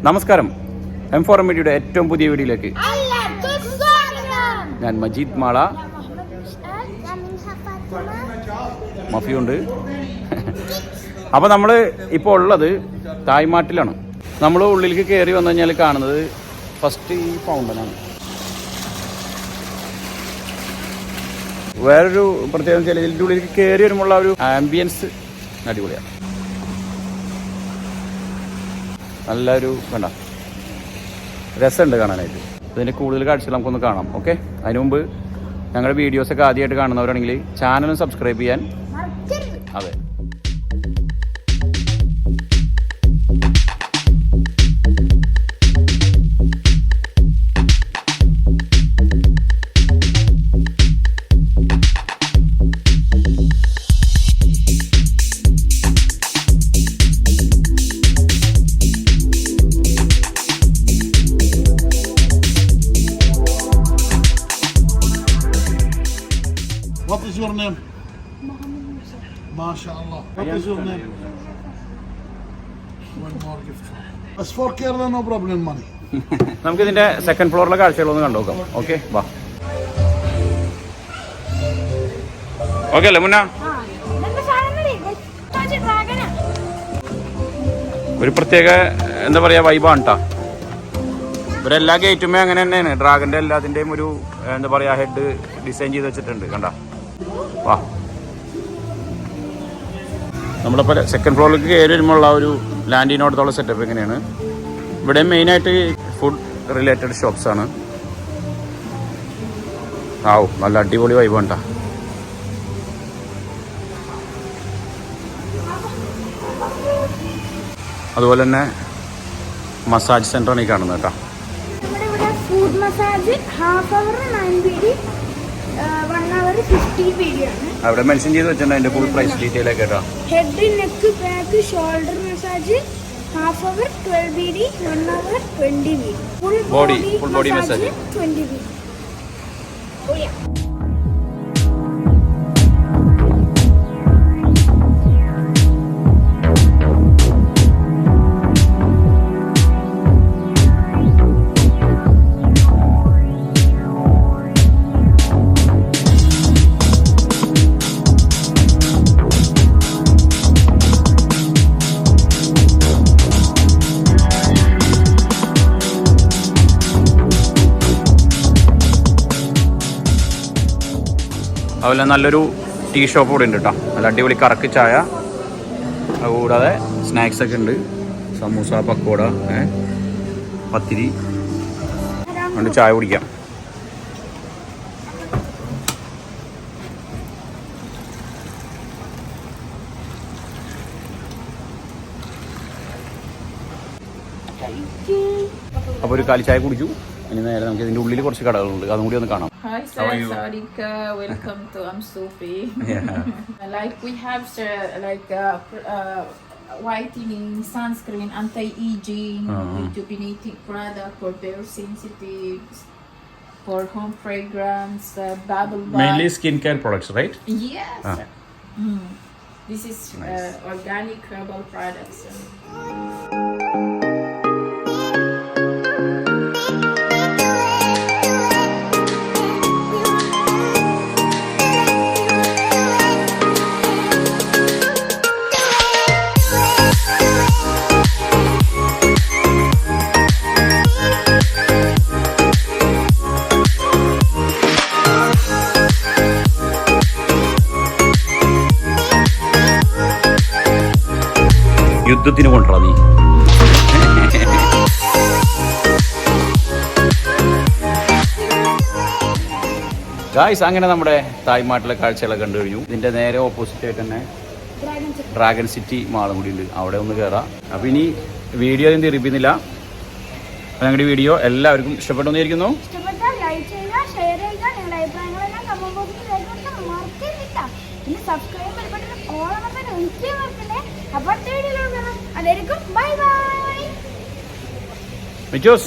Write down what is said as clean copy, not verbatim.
നമസ്കാരം, M4M മീഡിയയുടെ ഏറ്റവും പുതിയ വീഡിയോയിലേക്ക് ഞാൻ മജീദ് മാള, മഫിയുണ്ട്. അപ്പോൾ നമ്മൾ ഇപ്പോൾ ഉള്ളത് തായ്മാട്ടിലാണ്. നമ്മൾ ഉള്ളിലേക്ക് കയറി വന്നു കഴിഞ്ഞാൽ കാണുന്നത് ഫസ്റ്റ് ഈ ഫൗണ്ടനാണ്. വേറൊരു പ്രത്യേകം വെച്ചാൽ ഇതിൻ്റെ ഉള്ളിലേക്ക് കയറി വരുമ്പോൾ ഒരു ആംബിയൻസ് അടിപൊളിയാണ്. നല്ലൊരു വേണ്ട രസമുണ്ട് കാണാനായിട്ട്. ഇതിൻ്റെ കൂടുതൽ കാഴ്ചകൾ നമുക്കൊന്ന് കാണാം. ഓക്കെ, അതിനു മുമ്പ് ഞങ്ങളുടെ വീഡിയോസൊക്കെ ആദ്യമായിട്ട് കാണുന്നവരാണെങ്കിൽ ചാനലും സബ്സ്ക്രൈബ് ചെയ്യാൻ. അതെ, What is your name? MashaAllah. What is your name? One more gift. As for Kerala, no problem money. നമുക്ക് ഇതിന്റെ സെക്കൻഡ് ഫ്ലോറിലെ കാഴ്ചകളൊന്ന് കണ്ടുനോക്കാം. ഓക്കെ, വാ. ഓക്കെ അല്ലേ മുന്ന? ഒരു പ്രത്യേക എന്താ പറയാ വൈബാണ് കേട്ടോ. ഇവരെല്ലാ ഗേറ്റുമേ അങ്ങനെ തന്നെയാണ്. ഡ്രാഗന്റെ എല്ലാത്തിന്റെയും ഒരു എന്താ പറയാ ഹെഡ് ഡിസൈൻ ചെയ്ത് വെച്ചിട്ടുണ്ട്. കണ്ട, വാ. നമ്മളിപ്പോൾ സെക്കൻഡ് ഫ്ലോറിലേക്ക് കയറി വരുമ്പോൾ ഒരു ലാൻഡിനോടത്തോളം സെറ്റപ്പ് എങ്ങനെയാണ്. ഇവിടെ മെയിനായിട്ട് ഫുഡ് റിലേറ്റഡ് ഷോപ്സാണ്. നല്ല അടിപൊളി വൈബാണ് കേട്ടോ. അതുപോലെ തന്നെ മസാജ് സെൻ്ററാണ് ഈ കാണുന്നത് കേട്ടോ. Food massage half hour 9 BD, 1 hour 50 BD ആണ്. അവിടെ മെൻഷൻ ചെയ്ത് വെച്ചിട്ടുണ്ട് അതിന്റെ ഫുൾ പ്രൈസ് ഡീറ്റെയിൽ ഒക്കെ കേട്ടോ. Head, neck, back, shoulder massage half hour 12 BD, 1 hour 20 BD. Full body massage 20 BD. ഓയാ. അതുപോലെ നല്ലൊരു ടീ ഷോപ്പ് കൂടെ ഉണ്ട് കേട്ടോ. നല്ല അടിപൊളി കറക്ക് ചായ, അതുകൂടാതെ സ്നാക്സ് ഒക്കെ ഉണ്ട്. സമൂസ, പക്കോട, പത്തിരി, അതുകൊണ്ട് ചായ കുടിക്കാം. അപ്പോൾ ഒരു കാലി ചായ കുടിച്ചു. ഇനി നേരെ നമുക്ക് ഇതിൻ്റെ ഉള്ളിൽ കുറച്ച് കടകളുണ്ട്, അതും കൂടി ഒന്ന് കാണാം. Hi sir, Sarika, welcome to Amsufi. Like we have whitening, sunscreen, anti-aging, rejuvenating product for very sensitives, for home fragrance, bubble bath. Mainly skincare products, right? Yes. This is nice. Organic herbal products. യുദ്ധത്തിന് കൊണ്ടുവരാ നീ. Guys, അങ്ങനെ നമ്മുടെ തായ്മാട്ടിലെ കാഴ്ചകളൊക്കെ കണ്ടു കഴിഞ്ഞു. ഇതിൻ്റെ നേരെ ഓപ്പോസിറ്റ് ആയിട്ട് തന്നെ ഡ്രാഗൺ സിറ്റി മാളും കൂടി ഉണ്ട്. അവിടെ ഒന്ന് കയറാം. അപ്പോൾ ഇനി വീഡിയോ ഒന്നും തിരിപ്പിക്കുന്നില്ല. ഞങ്ങളുടെ വീഡിയോ എല്ലാവർക്കും ഇഷ്ടപ്പെട്ടു എന്നിരിക്കുന്നു. അപ്പോൾ Michos.